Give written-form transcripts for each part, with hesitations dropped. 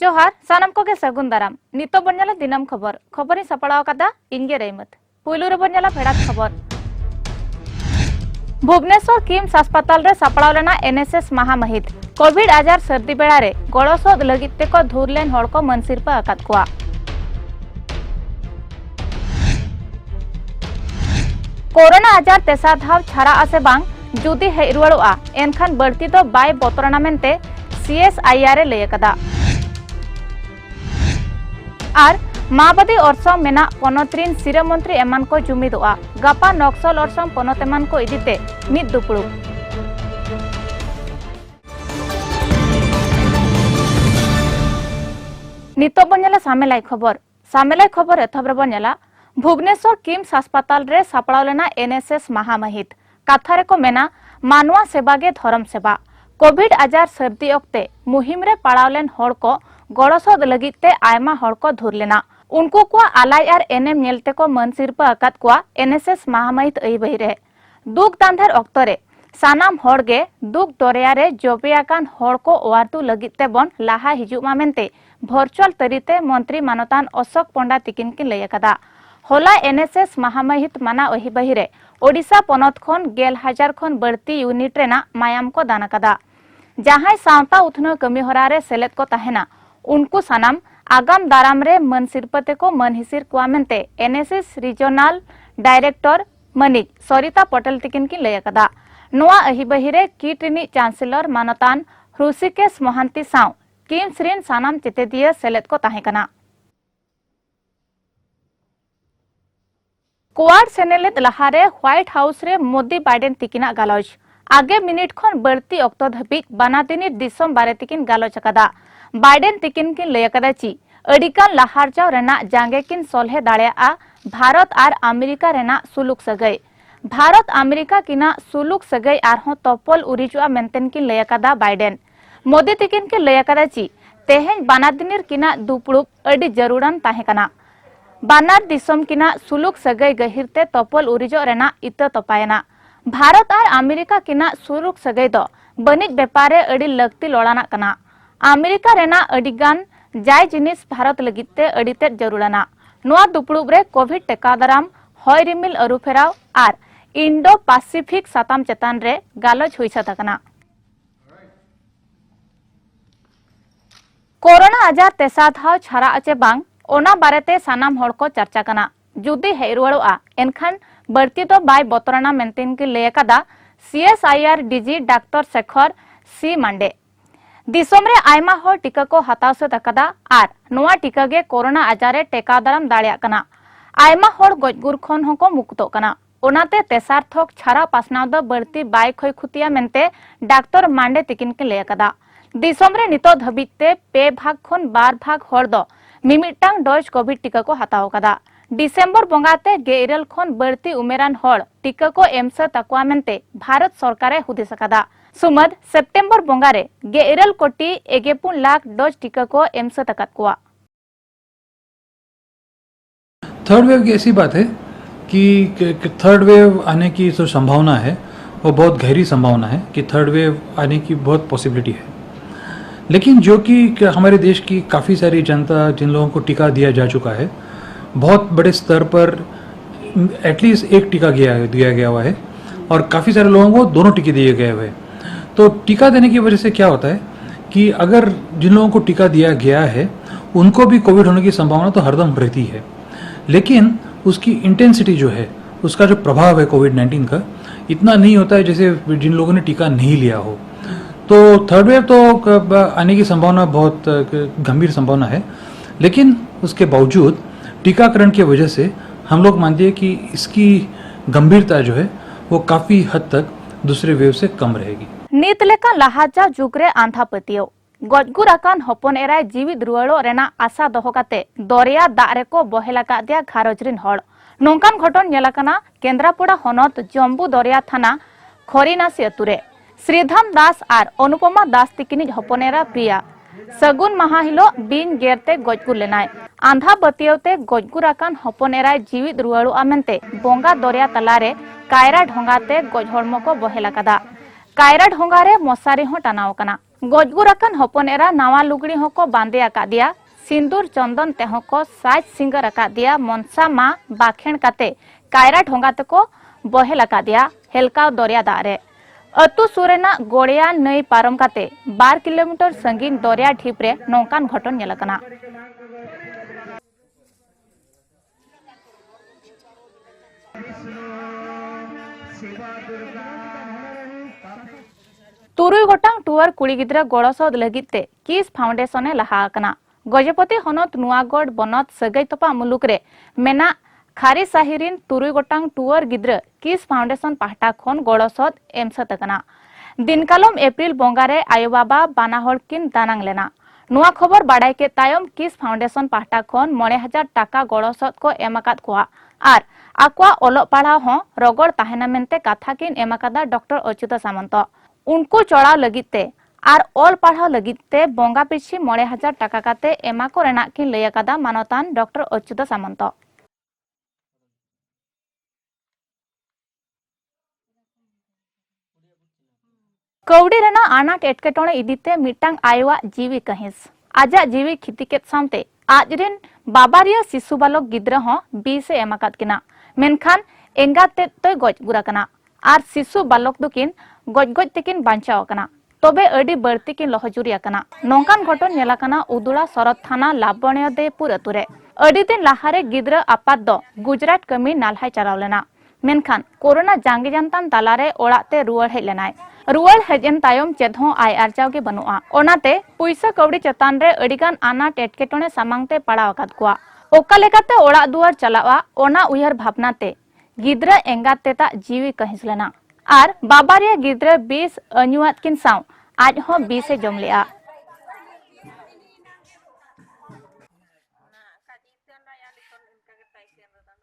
जोहार सानम को के सगुन दाराम नितो बन्याला दिनम खबर खबरी सपड़ाव कदा इंगे रेमत पुलुरे बन्याला भेड़ात खबर भुवनेश्वर किम्स अस्पताल रे सपड़ाव लेना एनएसएस महामहित कोविड आजार सर्दी बेड़ा रे गड़सोद लगिते को धुरलेन हड़ को मनसिरपा अकात कोआ कोरोना आजार तेसा धाव छाड़ा आसे बांग जुदी हेज रुवाड़ोआ एनखान बढ़ती तो बाय बतरना मेनते सीएसआईआर लय कदा आर माओवादी अर्सम मेना पनतरिन सिरमंत्री एमान को जुमिदोआ गापा नक्सल अर्सम पनत एमान को इदिते मिद दुपुड़ु नितो बन्याला सामेलाई खबर एथब्र बन्याला भुवनेश्वर किम्स अस्पताल रे सापड़ाव लेना एनएसएस महामहित काथारे को मेना मानवा सेवा गे धर्म सेवा कोविड आजार सर्दी ओक्ते मुहिम रे पड़ावलेन हड़ को गड़सोद लगिते आयमा हड़ को धुर लेना उनको को आलाई आर एनएम नेलते को मन सिरपा अकात को एनएसएस महामहित अई बही रे दुख दांधर ओक्तरे सानाम हड़ गे दुख दरिया रे जोबियाकान हड़ को ओवारतु लगिते बन लाहा हिजुमा मेनते वर्चुअल तरीते मंत्री मानतान अशोक पंडा तिकिन की लय कदा होला एनएसएस महामहित माना अही बही रे ओडिशा पनत खन 10,000 खन बढ़ती यूनिट रेना मायाम को दान कदा जहां सावता उथनो कमी हरा रे सेलेद को तहेना उनको सनाम आगाम दाराम रे मन सिरपते को मन हिसिर कुआमेंते एनएसएस रीजनल डायरेक्टर मनिक सरिता पटेल तिकिन की लय कदा नोआ अही बहिरे कीटरिनी चांसलर मानतान ऋषिकेश मोहंती साव किम्स रिन सानाम चितेदिया सेलेद को ताहेकना कोवाड सेनेलेद लहारे व्हाइट हाउस रे मोदी बाइडेन तिकिना गालोच आगे मिनिट खन बढ़ती अक्तो धबिक बानादिनी दिसम बारे तिकिन गालोच कदा बाइडेन तिकिन किन लय कदा ची अडिकान लहारजाव रेना जांगे किन सोलहे दाड़ेया भारत आर अमेरिका रेना सुलुक सगई भारत अमेरिका किना सुलुक सगई आरहों तोपल उरिजुआ मेंतेन किन लय कदा बाइडेन मोदी तिकिन किन लय कदा ची तेहेन बानादिनीर किना दुपुड़ुप अडि जरूरन ताहेकना बानार दिसम किना सुलुक सगई गहिरते तोपल उरिजो रेना इता तोपायना भारत और अमेरिका किना सुलुक सगई दो बनिज बेपारे अड़ी लगती लोड़ाना कना अमेरिका रेना अडिगान जाय जिनिस भारत लगिते अड़ीते जरूरना नोआ दुपुड़ुब रे कोविड टेकादाराम हय रिमिल अरुफेराव आर इंडो पैसिफिक साताम चेतान रे गालोच हुई सतकना कोरोना आजार तेसा धाव छाड़ा अचे बांग ओना बारेते सानाम हड़ को चर्चा कना जुदी हेज रुवाड़ोआ एनखान बढ़ती तो बाय बतरना मेंतेन की लय कदा सीएसआईआर डीजी डॉक्टर शेखर सी मांडे दिसोम रे आयमा हड़ टीका को हताव से तकदा आर नोआ टीका गे कोरोना आजारे टेकादाराम दाड़िया कना आयमा हड़ गजगुर खन हको मुक्तो कना ओनाते तेसार थोक छारा पासनाव द बढ़ती बाय खय खुतिया मेंते डॉक्टर मांडे तिकिन के लय कदा दिसोम रे नितो धबिते 2 भाग खन 2 भाग हड़ दो मिमिटांग डोज कोविड टीका को हताव कदा डिसेंबर बंगाते 11 खन बढ़ती उमेरान हड़ टीका को एमसे तकुआ मेंते भारत सरकारे हुदिस कदा सुमद सेप्टेम्बर बंगारे 11 कोटी 51 लाख डोज टीका को एमसे तकत कुआ थर्ड वेव की ऐसी बात है कि थर्ड वेव आने की जो संभावना है वो बहुत गहरी संभावना है कि थर्ड वेव आने की बहुत पॉसिबिलिटी है लेकिन जो कि हमारे देश की काफ़ी सारी जनता जिन लोगों को टीका दिया जा चुका है बहुत बड़े स्तर पर एटलीस्ट एक टीका दिया गया हुआ है और काफ़ी सारे लोगों को दोनों टीके दिए गए हुए हैं तो टीका देने की वजह से क्या होता है कि अगर जिन लोगों को टीका दिया गया है उनको भी कोविड होने की संभावना तो हरदम रहती है लेकिन उसकी इंटेंसिटी जो है उसका जो प्रभाव है कोविड-19 का इतना नहीं होता है जैसे जिन लोगों ने टीका नहीं लिया हो तो थर्ड वेव तो आने की संभावना बहुत गंभीर संभावना है लेकिन उसके बावजूद टीकाकरण की वजह से हम लोग मानते हैं कि इसकी गंभीरता जो है वो काफी हद तक दूसरे वेव से कम रहेगी नीत लेका लहाजा जुगरे आंधा पतियो गजगुर आकान हपन एराय जीवित रुवाड़ो रेना आशा दोहो काते दरिया दाग रेको बहेला का दिया घारज रिन हड़ नोंकान घटन नेलाकना केंद्रापड़ा हनत जम्बू दरिया थाना खरीनासी अतुरे श्रीधाम दास और अनुपमा दास तिकिनिज हपनेरा प्रिया सगुन माहा हिलो बिन गेरते गजगुर लेनाय आंधा बतियते गजगुर आकान हपनेराय जीवित रुवाड़ो आमेंते बोंगा दरिया तलारे कायरा ढोंगाते गज हड़मो को बहेला कदा कायरा ढोंगारे मशारी हो टानाव कना गजगुराकान हपन एरा नावा लुगड़ी होको बांधे आकादिया सिंदूर चंदन तेह को साज सिंगर आकादिया मनसा मा बाखेण काते कायरा ढोंगा तको बहेल आकादिया हेलकाव दरिया दारे अतु सुरेना गोड़िया नई पारम काते 12 किलोमीटर संगीन दरिया ढीपरे नौकान घटन नेलकना। तुरुई गोटांग टूर कुड़ी गिद्रा गड़सद लगिते किस फाउंडेशन लहा आकना। गजपति हनत नुआगढ़ बनत सगई तपा मुलुक रे मेना खारी साहिरिन तुरुई गोटांग टूर गिद्रा किस फाउंडेशन पाहटा खन गड़सद एमसत आकना। दिनकालम एप्रिल बंगारे आयो बाबा बानाहड़ किन दानांग लेना। नुआ खबर बाडाय के तायम किस फाउंडेशन पाहटा खन 9,000 टाका गड़सद को एमाकाद कोआ आर आक्वा ओलग पढ़ा हो रगड़ ताहेना मेनते काथा किन एमाकादा डॉक्टर अच्युत सामंत। उनको चढ़ाव लगिते आर ऑल पढ़ाव लगिते बंगा पिछी 9,000 टाका काते एमा को रेना किन लय आकादा मानतान डॉक्टर अच्युत सामंत। कौड़ी रेना आनाट एटकेटोणे इदीते मिटांग आयवा जीवी कहिस आजा जीवी खितिकेत सामते आजरिन बाबारिया शिशु बालक गिद्रा हो 20 से एमाकाद किना मेनखान एंगाते तय गज गुराकना आर शिशु बालक दुकिन गज तेकिन बांचाव कना तबे अडी बर्ती किन लहजुरिया कना। नौकान घटन नेलाकना उदुड़ा सरत थाना लाबणिया देपुर अतुरे अडी दिन लाहारे गिद्रा आपात दो गुजरात कमी नालहाय चलाव लेना मेनखान कोरोना जांगी जानतान तालारे ओड़ाते रुवाड़ हेज लेनाय रुवाड़ हेजन तायम चेदहों आय आरचाव के बनुआ ओनाते पुइसा कौड़ी चतान रे अडिगान आनाट एटकेटोणे सामांगते पड़ाव आकाद कुआ ओका लेकाते ओड़ा दुआर चलावा ओना उयहर भावनाते गिद्रा एंगातेता जीवी कहिस लेना आर बाबारिया गिद्रा 20 अñuat किन साव आज हो 20 से जम लेआ।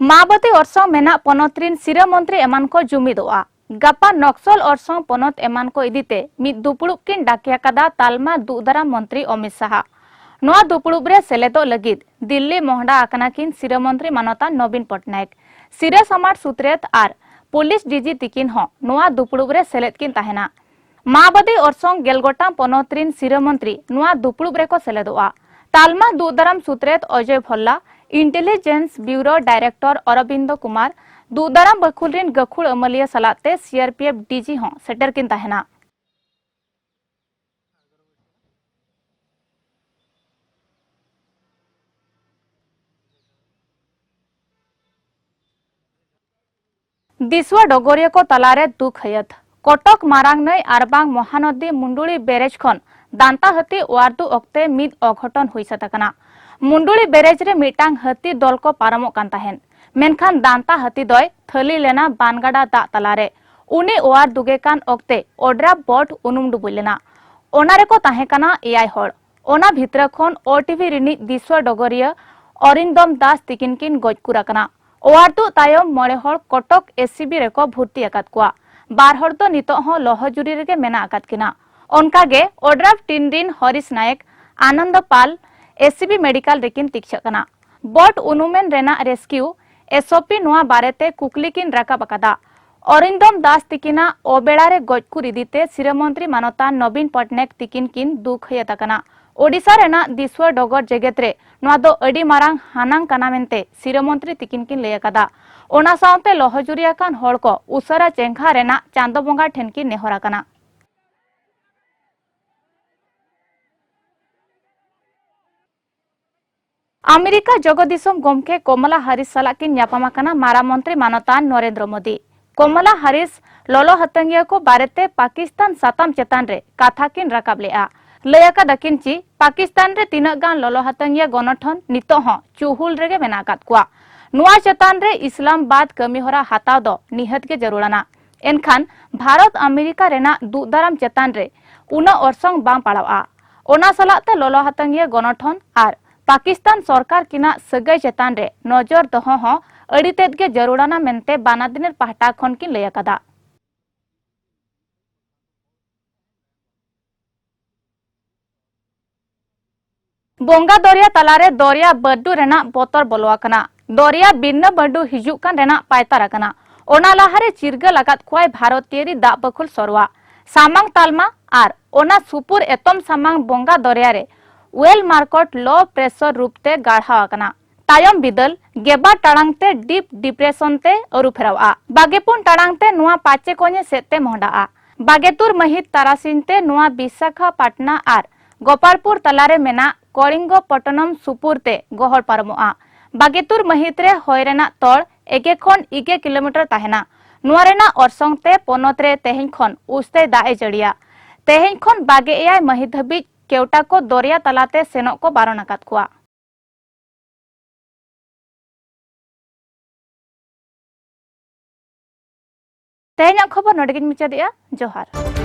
माबती अर्सों मेना पनोत्रिन सिरा मंत्री एमान को जुमिदोआ गपा नक्सल अर्सों पनोत एमान को इदीते मिद दुपुड़ुब किन डाकिया कदा तालमा दुदारा मंत्री अमित शाह नोआ दुपुड़ुब रे सेलेदो लगिद दिल्ली मोहडा आकना किन सिरा मंत्री मानता नवीन पटनायक सिरा समाज सुत्रेत आर पुलिस डीजी तिकिन हो नोआ दुपुड़ुब रे सेलेद किन ताहेना। माबदी अर्सों गेलगोटा पनोत्रिन सिरा मंत्री नोआ दुपुड़ुब रे को सेलेदोआ तालमा दुदाराम सुत्रेत Ajay Bhalla intelligence bureau director Arvind Kumar दुदाराम बखुलरिन गखुड़ अमलिया सलाते सीआरपीएफ डीजी हो सेटर किन ताहेना। दिसवा डगरिया को तलारे दुख हयत कटक मारांग नई आरबांग महानदी मुंडुली बेरेज खन दांता हती वारदु अक्ते मिद अघटन हुई सतकना। मुंडुली बेरेज रे मिटांग हती दल को पारमो कान ताहेन मेनखान दांता हती दय थली लेना बानगाडा दा तलारे उनी ओआर दुगे कान अक्ते ओड्रा बोट उनुम डुबुल लेना ओनारे को ताहे काना एआई हड़ ओना भितर खन ओटीवी रिनी दिसवा डगरिया अरिंदम दास तिकिन किन गजकुरा काना ओआरदु तायम मळे हड़ कटक एससीबी रे को भर्ती आकाद कुआ 12 हड़ तो नितो हो लहजुरी रे मेना आकाद किना ओनकागे ओड्राफ टिनरिन हरीश नायक आनंद पाल एससीबी मेडिकल रेकिन तिक्षकना बोट उनुमेन रेना रेस्क्यू एसओपी नुआ बारेते कुकली किन राकाब आकादा अरिंदम दास तिकिना ओबेड़ारे गजकुर इदीते सिरामंत्री मानता नवीन पटनायक तिकिन किन दुख हयताकना ओडिशा रेना दिसवा डगर जेगेत रे नुआ दो अडी मारांग हानांग काना मेनते सिरामंत्री तिकिन किन लयकादा ओना सावते लहजुरिया कान हड़ को उसरा चेंघा रेना चांदो बंगा ठेन किन नेहरा काना। अमेरिका जगदीशम गमके कमला हारिस साला किन न्यापामा काना मारा मंत्री मानता नरेंद्र मोदी कमला हारिस लोलो हतंगिया को बारेते पाकिस्तान साताम चेतान रे काथा किन राकाब लेआ लयका दकिन ची पाकिस्तान रे तीना गान लोलो हतंगिया गनठन नितो हो चुहुल रेगे मेना काद कुआ नुआ चेतान रे इस्लामाबाद कमीहोरा हाताव दो निहत के जरूराना एनखान भारत अमेरिका रेना दुदाराम चेतान रे उना ओरसंग बांग पड़ावा ओना सलाते लोलो हतंगिया गनठन आर पाकिस्तान सरकार किना सगै चेतान रे नजर दहो हो अड़ीतेद के जरूराना मेनते बानादिनेर पाहटा खन किन लय आकादा। बोंगा दरिया तलारे दरिया बड्डू रेना बोतर बोलोआकना दरिया बिन्न बड्डू हिजुक कान रेना पायताराकना ओना लाहारे चिरगा लगात खुआय भारतीयरी दा बखुल सरवा सामांग तालमा आर ओना सुपुर एतम सामांग बोंगा दरिया रे वेल मार्केट लो प्रेशर रूपते गाढ़ा आकना तायम बिदल गेबा टाड़ांगते डीप डिप्रेशन ते अरु फेरावा बागेपुन टाड़ांगते नुआ पाचे कोने सेते मोहडा बागेतुर महित तारासिनते नुआ विशाखापट्टनम आर गोपालपुर तलारे मेना कलिंगपट्टनम सुपुरते गहल पारमोआ बागेतुर महित रे होयरेना तोड़ 1 खन 2 किलोमीटर ताहेना नुआ रेना अरसंगते पोनत रे तेहें खन उस्ते दाए जड़िया तेहें खन 21 महित धाबी केवटा को दरिया तलाते सेनोक को बारण आकाद कोआ। तेहें खबर नोडेगिन मुचादिया जोहार।